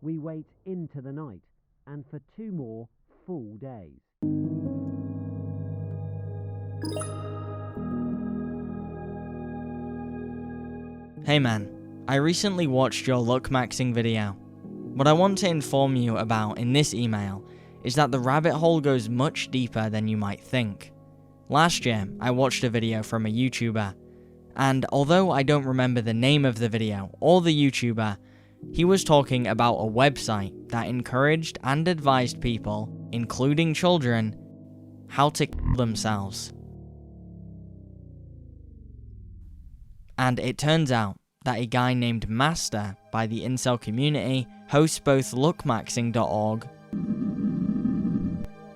we wait into the night, and for 2 more full days. Hey man, I recently watched your luck maxing video. What I want to inform you about in this email is that the rabbit hole goes much deeper than you might think. Last year, I watched a video from a YouTuber, and although I don't remember the name of the video or the YouTuber, he was talking about a website that encouraged and advised people, including children, how to kill themselves. And it turns out that a guy named Master by the incel community hosts both luckmaxing.org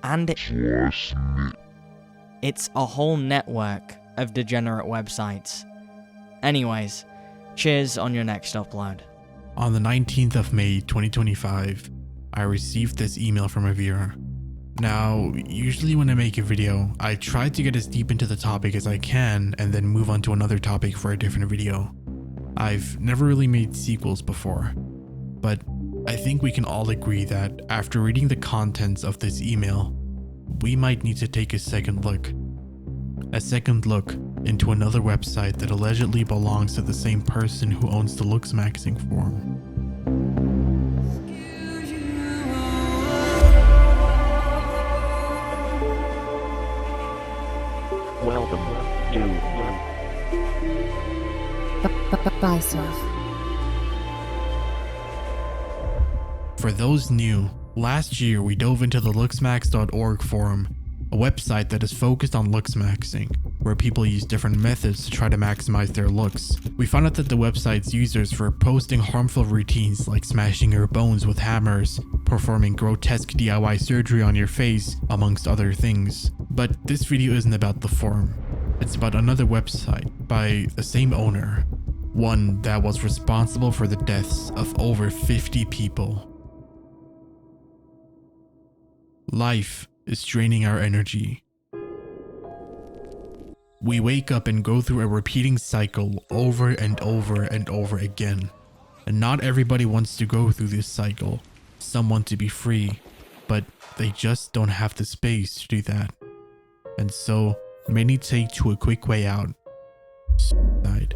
and it's a whole network of degenerate websites. Anyways, cheers on your next upload. On the 19th of May 2025, I received this email from a viewer. Now, usually when I make a video, I try to get as deep into the topic as I can and then move on to another topic for a different video. I've never really made sequels before, but I think we can all agree that after reading the contents of this email, we might need to take a second look. A second look into another website that allegedly belongs to the same person who owns the looks maxing forum. Welcome to Bye, sir. For those new, last year we dove into the looksmax.org forum, a website that is focused on looks maxing, where people use different methods to try to maximize their looks. We found out that the website's users were posting harmful routines like smashing your bones with hammers, performing grotesque DIY surgery on your face, amongst other things. But this video isn't about the forum. It's about another website by the same owner, one that was responsible for the deaths of over 50 people. Life is draining our energy. We wake up and go through a repeating cycle over and over and over again. And not everybody wants to go through this cycle. Some want to be free, but they just don't have the space to do that. And so many take to a quick way out: suicide.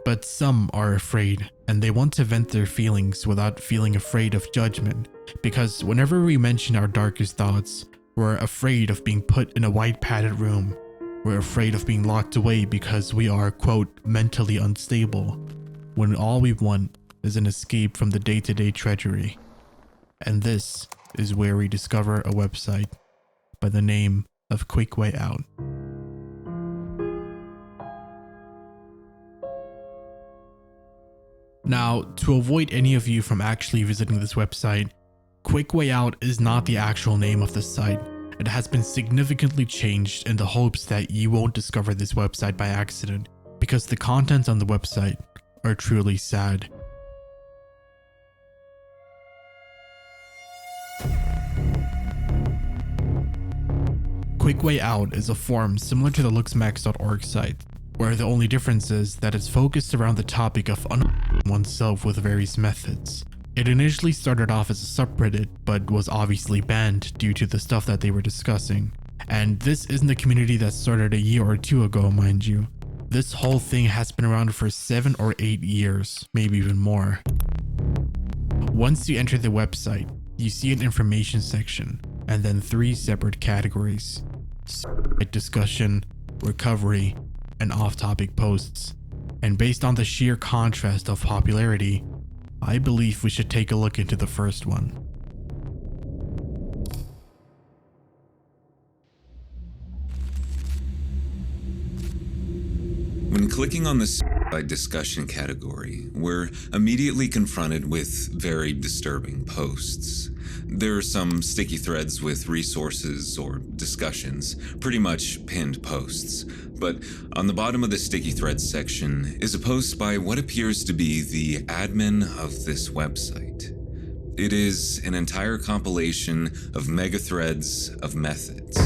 But some are afraid, and they want to vent their feelings without feeling afraid of judgment, because whenever we mention our darkest thoughts, we're afraid of being put in a white padded room. We're afraid of being locked away because we are, quote, mentally unstable, when all we want is an escape from the day-to-day treachery. And this is where we discover a website by the name of Quick Way Out. Now, to avoid any of you from actually visiting this website, Quick Way Out is not the actual name of the site. It has been significantly changed in the hopes that you won't discover this website by accident, because the contents on the website are truly sad. Quick Way Out is a forum similar to the looksmax.org site, where the only difference is that it's focused around the topic of unharming oneself with various methods. It initially started off as a subreddit, but was obviously banned due to the stuff that they were discussing. And this isn't a community that started a year or two ago, mind you. This whole thing has been around for 7 or 8 years, maybe even more. Once you enter the website, you see an information section, and then 3 separate categories: discussion, recovery, and off-topic posts. And based on the sheer contrast of popularity, I believe we should take a look into the first one. When clicking on the suicide discussion category, we're immediately confronted with very disturbing posts. There are some sticky threads with resources or discussions, pretty much pinned posts. But on the bottom of the sticky threads section is a post by what appears to be the admin of this website. It is an entire compilation of mega threads of methods.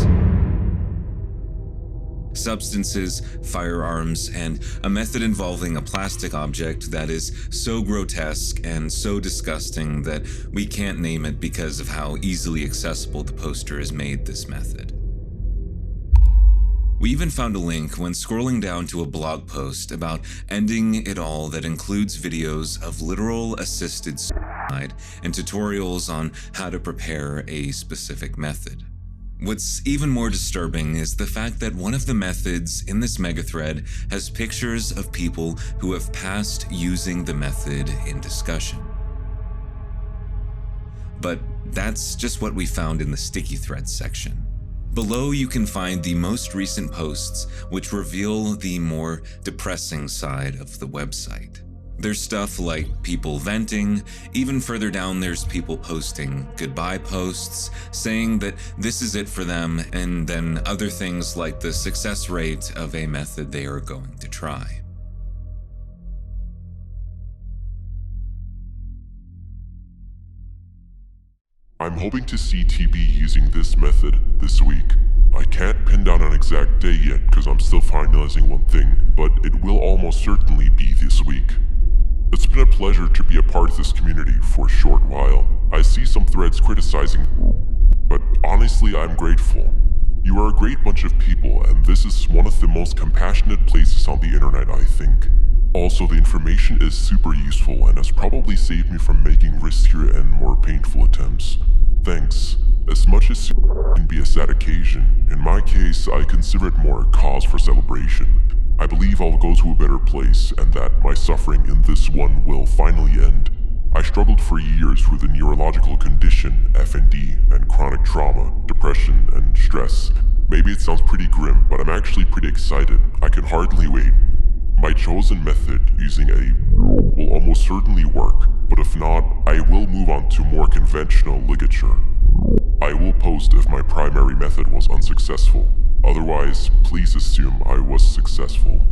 substances, firearms, and a method involving a plastic object that is so grotesque and so disgusting that we can't name it because of how easily accessible the poster has made this method. We even found a link when scrolling down to a blog post about ending it all that includes videos of literal assisted suicide and tutorials on how to prepare a specific method. What's even more disturbing is the fact that one of the methods in this megathread has pictures of people who have passed using the method in discussion. But that's just what we found in the sticky threads section. Below you can find the most recent posts which reveal the more depressing side of the website. There's stuff like people venting, even further down there's people posting goodbye posts, saying that this is it for them, and then other things like the success rate of a method they are going to try. I'm hoping to see TB using this method this week. I can't pin down an exact day yet because I'm still finalizing one thing, but it will almost certainly be this week. It's been a pleasure to be a part of this community for a short while. I see some threads criticizing, but honestly I'm grateful. You are a great bunch of people, and this is one of the most compassionate places on the internet, I think. Also, the information is super useful and has probably saved me from making riskier and more painful attempts. Thanks. As much as it can be a sad occasion, in my case, I consider it more a cause for celebration. I believe I'll go to a better place and that my suffering in this one will finally end. I struggled for years with a neurological condition, FND, and chronic trauma, depression, and stress. Maybe it sounds pretty grim, but I'm actually pretty excited. I can hardly wait. My chosen method, using a will almost certainly work, but if not, I will move on to more conventional ligature. I will post if my primary method was unsuccessful. Otherwise, please assume I was successful.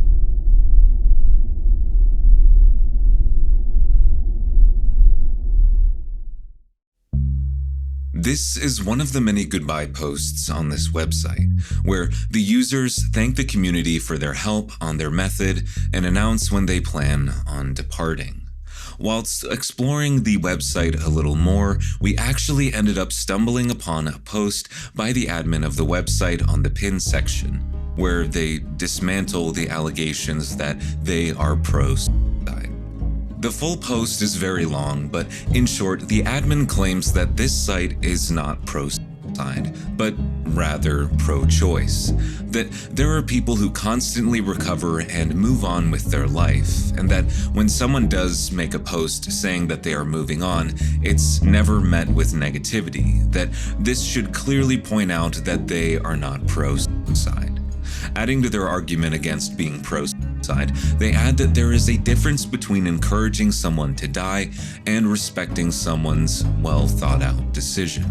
This is one of the many goodbye posts on this website, where the users thank the community for their help on their method and announce when they plan on departing. Whilst exploring the website a little more, we actually ended up stumbling upon a post by the admin of the website on the pin section, where they dismantle the allegations that they are pro-suicide. The full post is very long, but in short, the admin claims that this site is not pro-suicide, but rather pro-choice. That there are people who constantly recover and move on with their life, and that when someone does make a post saying that they are moving on, it's never met with negativity, that this should clearly point out that they are not pro-suicide. Adding to their argument against being pro-suicide, they add that there is a difference between encouraging someone to die and respecting someone's well-thought-out decision.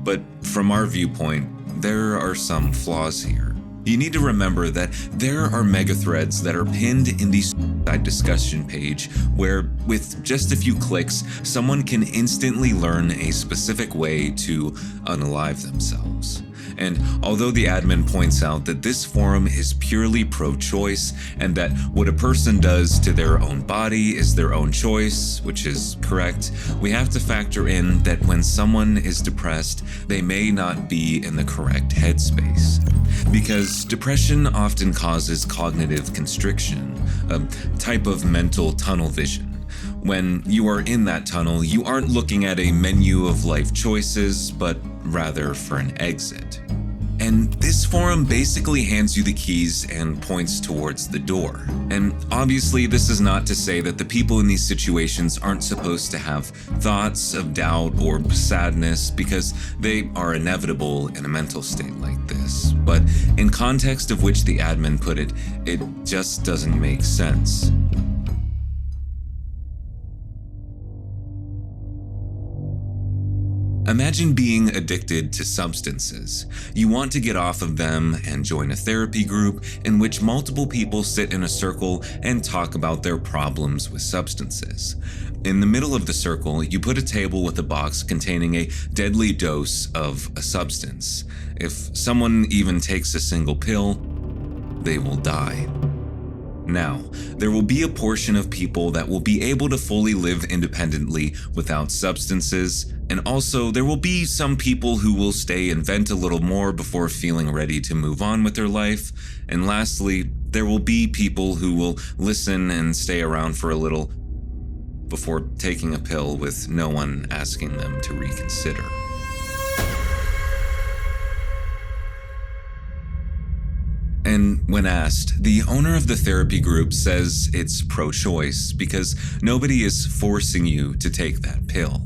But from our viewpoint, there are some flaws here. You need to remember that there are megathreads that are pinned in the suicide discussion page where, with just a few clicks, someone can instantly learn a specific way to unalive themselves. And although the admin points out that this forum is purely pro-choice and that what a person does to their own body is their own choice, which is correct, we have to factor in that when someone is depressed, they may not be in the correct headspace. Because depression often causes cognitive constriction, a type of mental tunnel vision. When you are in that tunnel, you aren't looking at a menu of life choices, but rather for an exit. And this forum basically hands you the keys and points towards the door. And obviously this is not to say that the people in these situations aren't supposed to have thoughts of doubt or sadness, because they are inevitable in a mental state like this. But in context of which the admin put it, it just doesn't make sense. Imagine being addicted to substances. You want to get off of them and join a therapy group in which multiple people sit in a circle and talk about their problems with substances. In the middle of the circle, you put a table with a box containing a deadly dose of a substance. If someone even takes a single pill, they will die. Now, there will be a portion of people that will be able to fully live independently without substances, and also there will be some people who will stay and vent a little more before feeling ready to move on with their life, and lastly, there will be people who will listen and stay around for a little before taking a pill with no one asking them to reconsider. And when asked, the owner of the therapy group says it's pro-choice because nobody is forcing you to take that pill.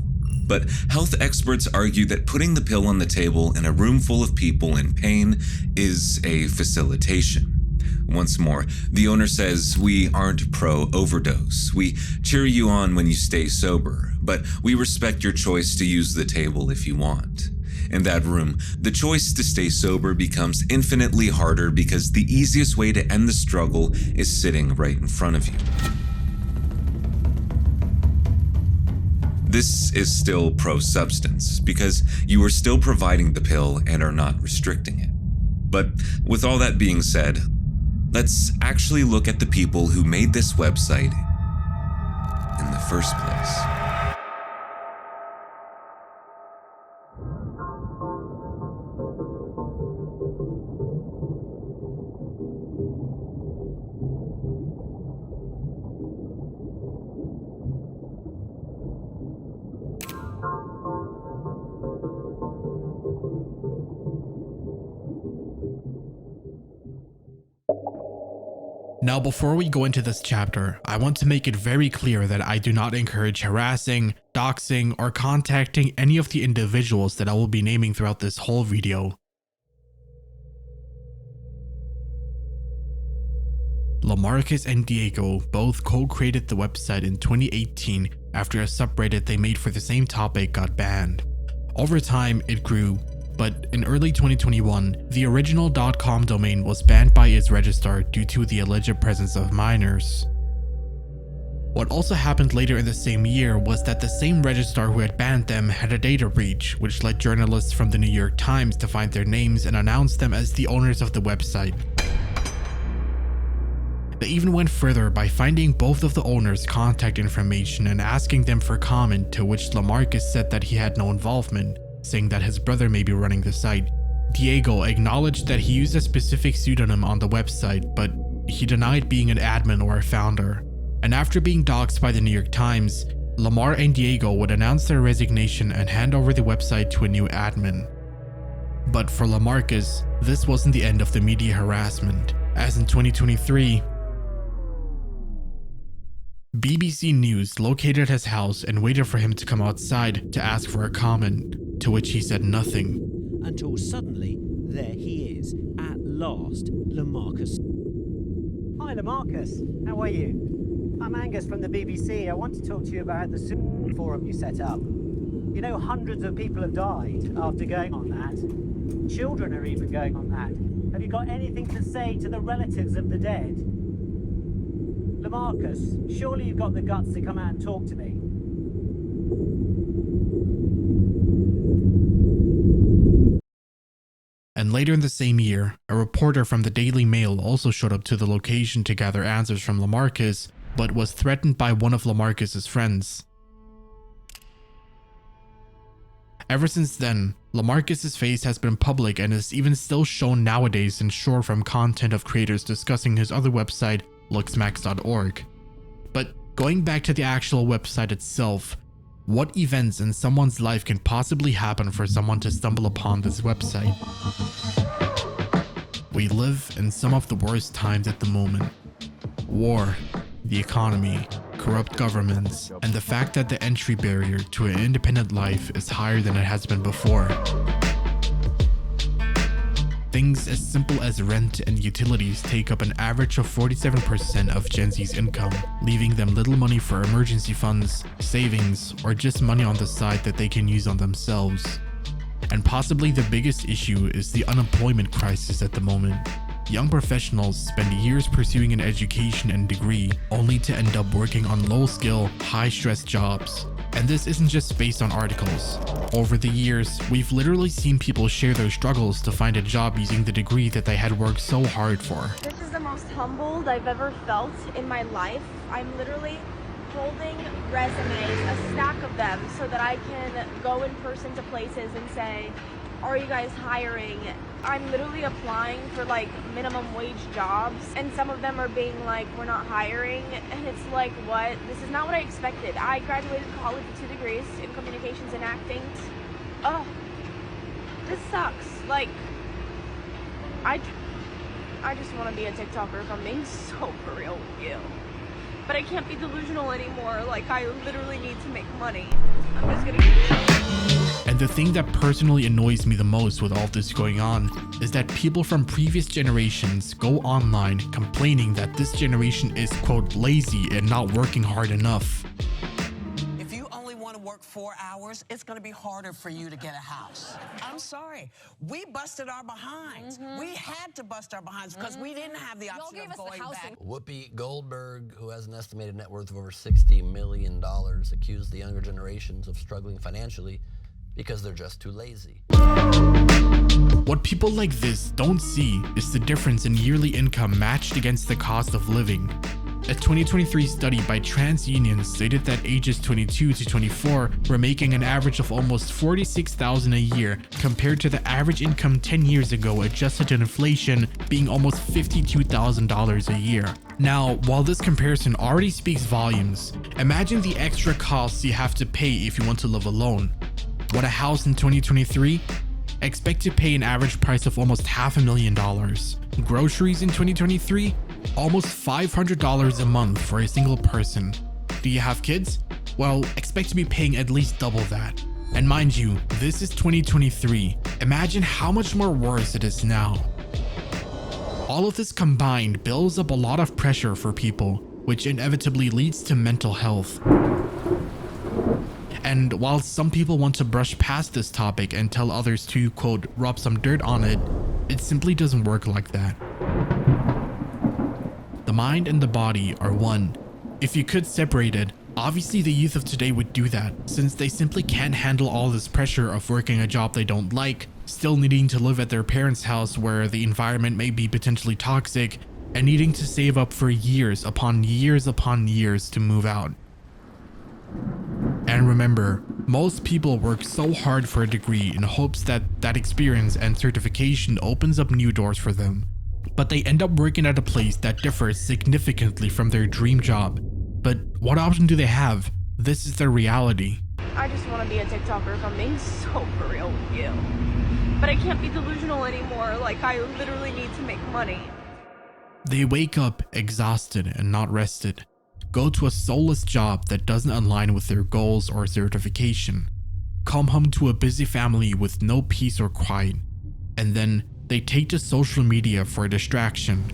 But health experts argue that putting the pill on the table in a room full of people in pain is a facilitation. Once more, the owner says we aren't pro-overdose. We cheer you on when you stay sober, but we respect your choice to use the table if you want. In that room, the choice to stay sober becomes infinitely harder because the easiest way to end the struggle is sitting right in front of you. This is still pro-substance because you are still providing the pill and are not restricting it. But with all that being said, let's actually look at the people who made this website in the first place. Now, before we go into this chapter, I want to make it very clear that I do not encourage harassing, doxing, or contacting any of the individuals that I will be naming throughout this whole video. LaMarcus and Diego both co-created the website in 2018 after a subreddit they made for the same topic got banned. Over time, it grew, but in early 2021, the original .com domain was banned by its registrar due to the alleged presence of minors. What also happened later in the same year was that the same registrar who had banned them had a data breach, which led journalists from the New York Times to find their names and announce them as the owners of the website. They even went further by finding both of the owners' contact information and asking them for comment, to which LaMarcus said that he had no involvement, saying that his brother may be running the site. Diego acknowledged that he used a specific pseudonym on the website, but he denied being an admin or a founder. And after being doxxed by the New York Times, Lamar and Diego would announce their resignation and hand over the website to a new admin. But for LaMarcus, this wasn't the end of the media harassment, as in 2023, BBC News located his house and waited for him to come outside to ask for a comment, to which he said nothing. Until suddenly, there he is, at last, LaMarcus. Hi LaMarcus, how are you? I'm Angus from the BBC. I want to talk to you about the forum you set up. You know, hundreds of people have died after going on that. Children are even going on that. Have you got anything to say to the relatives of the dead? LaMarcus, surely you've got the guts to come out and talk to me. And later in the same year, a reporter from the Daily Mail also showed up to the location to gather answers from LaMarcus, but was threatened by one of LaMarcus's friends. Ever since then, LaMarcus's face has been public and is even still shown nowadays in short form content of creators discussing his other website, looksmax.org. But going back to the actual website itself, what events in someone's life can possibly happen for someone to stumble upon this website? We live in some of the worst times at the moment. War, the economy, corrupt governments, and the fact that the entry barrier to an independent life is higher than it has been before. Things as simple as rent and utilities take up an average of 47% of Gen Z's income, leaving them little money for emergency funds, savings, or just money on the side that they can use on themselves. And possibly the biggest issue is the unemployment crisis at the moment. Young professionals spend years pursuing an education and degree only to end up working on low-skill, high-stress jobs. And this isn't just based on articles. Over the years, we've literally seen people share their struggles to find a job using the degree that they had worked so hard for. This is the most humbled I've ever felt in my life. I'm literally holding resumes, a stack of them, so that I can go in person to places and say, are you guys hiring? I'm literally applying for like minimum wage jobs, and some of them are being like, we're not hiring, and it's like, what? This is not what I expected. I graduated college with 2 degrees in communications and acting. Oh, this sucks. Like, I just want to be a TikToker if I'm being so for real with you. But I can't be delusional anymore. Like, I literally need to make money. I'm just gonna And the thing that personally annoys me the most with all this going on is that people from previous generations go online complaining that this generation is, quote, lazy and not working hard enough. If you only want to work 4 hours, it's going to be harder for you to get a house. I'm sorry. We busted our behinds. We had to bust our behinds because we didn't have the option of going back. Whoopi Goldberg, who has an estimated net worth of over $60 million, accused the younger generations of struggling financially because they're just too lazy. What people like this don't see is the difference in yearly income matched against the cost of living. A 2023 study by TransUnion stated that ages 22 to 24 were making an average of almost $46,000 a year compared to the average income 10 years ago adjusted to inflation being almost $52,000 a year. Now, while this comparison already speaks volumes, imagine the extra costs you have to pay if you want to live alone. Want a house in 2023? Expect to pay an average price of almost $500,000. Groceries in 2023? Almost $500 a month for a single person. Do you have kids? Well, expect to be paying at least double that. And mind you, this is 2023. Imagine how much more worse it is now. All of this combined builds up a lot of pressure for people, which inevitably leads to mental health. And while some people want to brush past this topic and tell others to, quote, rub some dirt on it, it simply doesn't work like that. The mind and the body are one. If you could separate it, obviously the youth of today would do that, since they simply can't handle all this pressure of working a job they don't like, still needing to live at their parents' house where the environment may be potentially toxic, and needing to save up for years upon years to move out. And remember, most people work so hard for a degree in hopes that that experience and certification opens up new doors for them. But they end up working at a place that differs significantly from their dream job. But what option do they have? This is their reality. I just want to be a TikToker if I'm being so for real with you. But I can't be delusional anymore. Like, I literally need to make money. They wake up exhausted and not rested. Go to a soulless job that doesn't align with their goals or certification. Come home to a busy family with no peace or quiet. And then they take to social media for a distraction.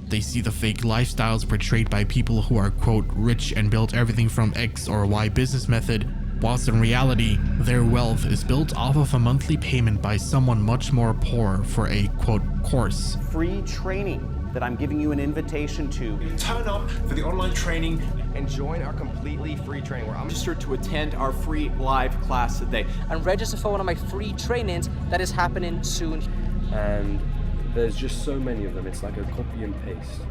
They see the fake lifestyles portrayed by people who are, quote, rich and built everything from X or Y business method, whilst in reality, their wealth is built off of a monthly payment by someone much more poor for a, quote, course. Free training that I'm giving you an invitation to. Turn up for the online training and join our completely free training where I'm registered to attend our free live class today. And register for one of my free trainings that is happening soon. And there's just so many of them, it's like a copy and paste.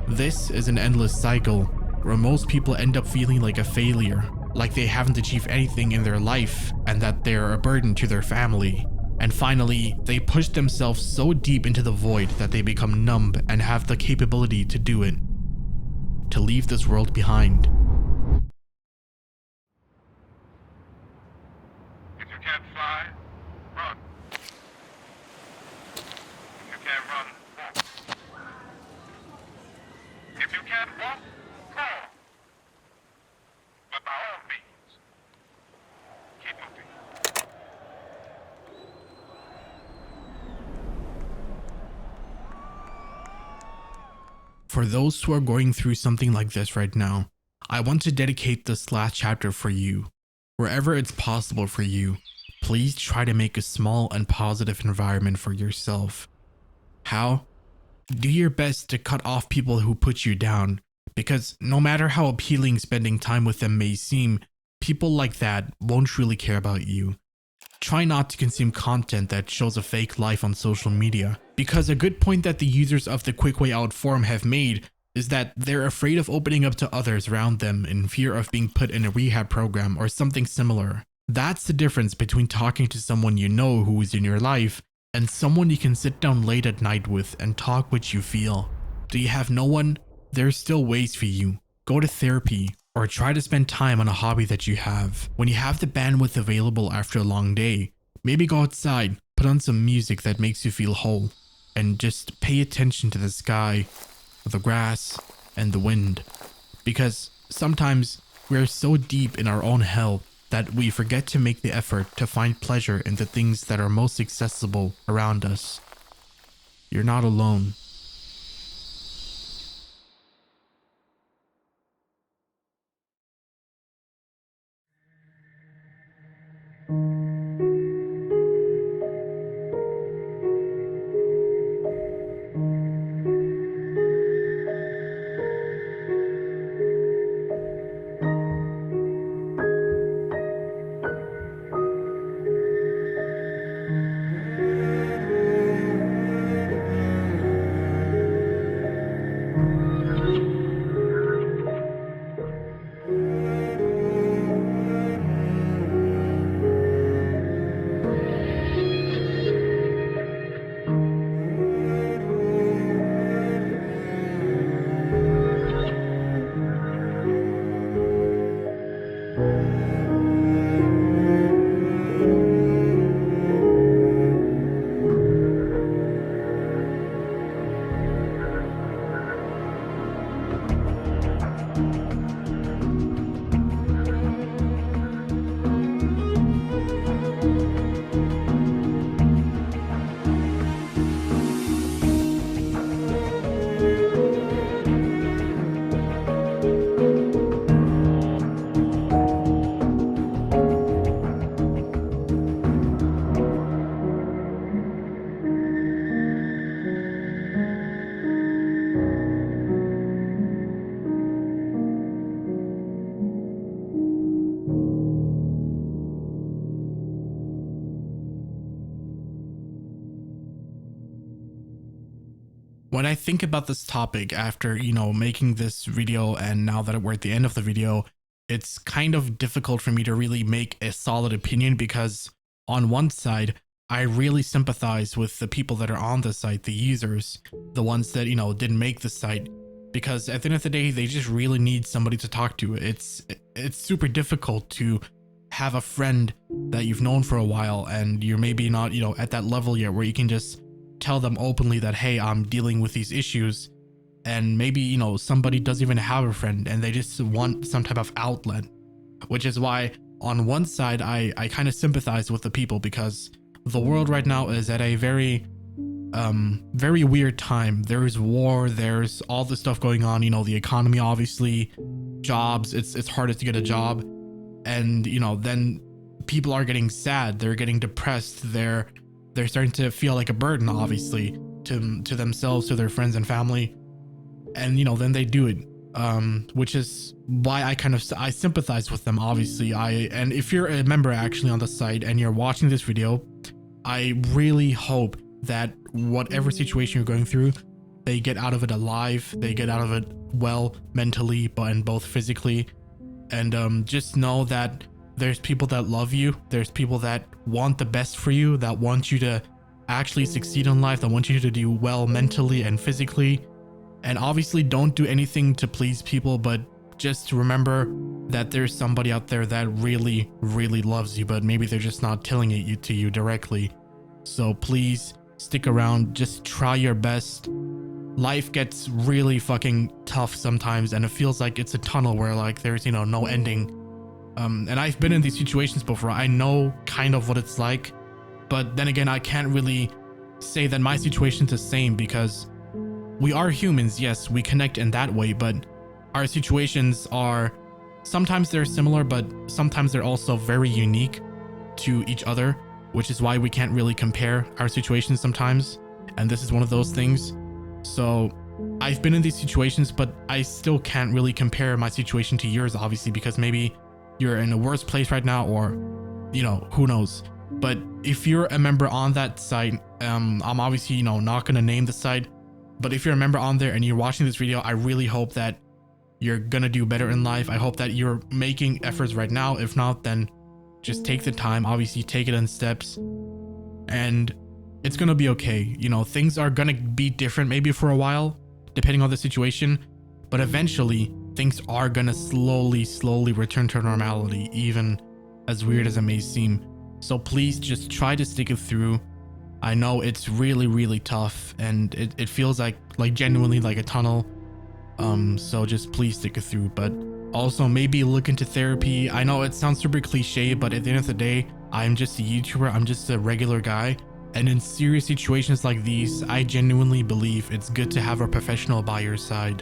This is an endless cycle where most people end up feeling like a failure, like they haven't achieved anything in their life and that they're a burden to their family. And finally, they push themselves so deep into the void that they become numb and have the capability to do it. To leave this world behind. If you can't fly, run. If you can't run, walk. If you can't walk, crawl. But by all means, keep moving. For those who are going through something like this right now, I want to dedicate this last chapter for you. Wherever it's possible for you, please try to make a small and positive environment for yourself. How? Do your best to cut off people who put you down, Because no matter how appealing spending time with them may seem, people like that won't really care about you. Try not to consume content that shows a fake life on social media, because a good point that the users of the Quick Way Out forum have made is that they're afraid of opening up to others around them in fear of being put in a rehab program or something similar. That's the difference between talking to someone you know who is in your life and someone you can sit down late at night with and talk what you feel. Do you have no one? There's still ways for you. Go to therapy or try to spend time on a hobby that you have. When you have the bandwidth available after a long day, maybe go outside, put on some music that makes you feel whole, and just pay attention to the sky, the grass, and the wind. Because sometimes we're so deep in our own hell that we forget to make the effort to find pleasure in the things that are most accessible around us. You're not alone. When I think about this topic after, making this video, and now that we're at the end of the video, it's kind of difficult for me to really make a solid opinion, because on one side, I really sympathize with the people that are on the site, the users, the ones that, didn't make the site, because at the end of the day, they just really need somebody to talk to. It's super difficult to have a friend that you've known for a while and you're maybe not, at that level yet where you can just tell them openly that, hey, I'm dealing with these issues. And maybe, somebody doesn't even have a friend and they just want some type of outlet, which is why on one side, I kind of sympathize with the people, because the world right now is at a very weird time. There is war, there's all this stuff going on, the economy, obviously, jobs, it's harder to get a job. And, then people are getting sad, they're getting depressed, they're starting to feel like a burden, obviously, to themselves, to their friends and family. And, then they do it, which is why I sympathize with them, obviously. And if you're a member actually on the site and you're watching this video, I really hope that whatever situation you're going through, they get out of it alive, they get out of it well, mentally, and both physically. And just know that there's people that love you, there's people that want the best for you, that want you to actually succeed in life, that want you to do well mentally and physically. And obviously don't do anything to please people, but just remember that there's somebody out there that really, really loves you, but maybe they're just not telling it to you directly. So please stick around, just try your best. Life gets really fucking tough sometimes, and it feels like it's a tunnel where like there's, no ending. And I've been in these situations before. I know kind of what it's like, but then again, I can't really say that my situation's the same, because we are humans. Yes, we connect in that way, but our situations are, sometimes they're similar, but sometimes they're also very unique to each other, which is why we can't really compare our situations sometimes. And this is one of those things. So I've been in these situations, but I still can't really compare my situation to yours, obviously, because maybe you're in a worse place right now, or, you know, who knows. But if you're a member on that site, I'm obviously, you know, not going to name the site, but if you're a member on there and you're watching this video, I really hope that you're going to do better in life. I hope that you're making efforts right now. If not, then just take the time, obviously take it in steps, and it's going to be okay. You know, things are going to be different maybe for a while, depending on the situation, but eventually things are going to slowly return to normality, even as weird as it may seem. So please just try to stick it through. I know it's really tough, and it feels like genuinely like a tunnel. So just please stick it through, but also maybe look into therapy. I know it sounds super cliche, but at the end of the day, I'm just a YouTuber. I'm just a regular guy. And in serious situations like these, I genuinely believe it's good to have a professional by your side.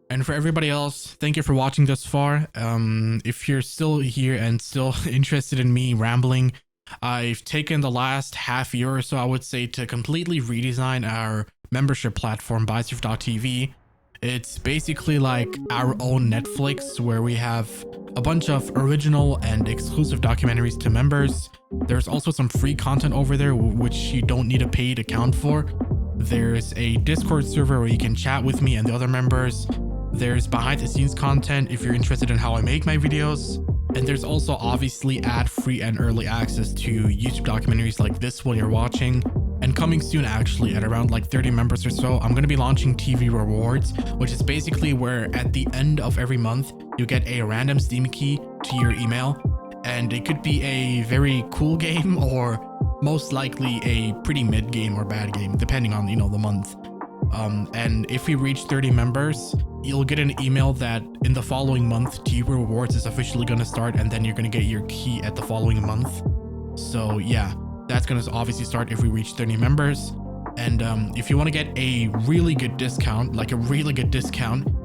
And for everybody else, thank you for watching thus far. If you're still here and still interested in me rambling, I've taken the last half year or so, I would say, to completely redesign our membership platform, BuySurf.tv. It's basically like our own Netflix, where we have a bunch of original and exclusive documentaries to members. There's also some free content over there, which you don't need a paid account for. There's a Discord server where you can chat with me and the other members. There's behind the scenes content if you're interested in how I make my videos. And there's also obviously ad-free and early access to YouTube documentaries like this one you're watching. And coming soon, actually, at around like 30 members or so, I'm going to be launching TV rewards, which is basically where at the end of every month, you get a random Steam key to your email. And it could be a very cool game, or most likely a pretty mid game or bad game, depending on, you know, the month. And if we reach 30 members, you'll get an email that in the following month, TV rewards is officially going to start, and then you're going to get your key at the following month. So yeah, that's going to obviously start if we reach 30 members. And if you want to get a really good discount,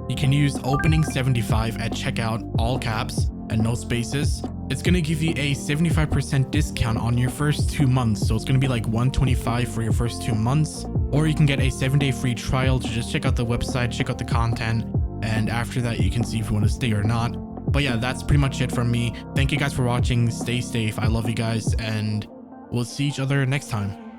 you can use opening 75 at checkout, all caps and no spaces. It's going to give you a 75% discount on your first 2 months. So it's going to be like $125 for your first 2 months. Or you can get a 7-day free trial to just check out the website, check out the content. And after that, you can see if you want to stay or not. But yeah, that's pretty much it from me. Thank you guys for watching. Stay safe. I love you guys, and we'll see each other next time.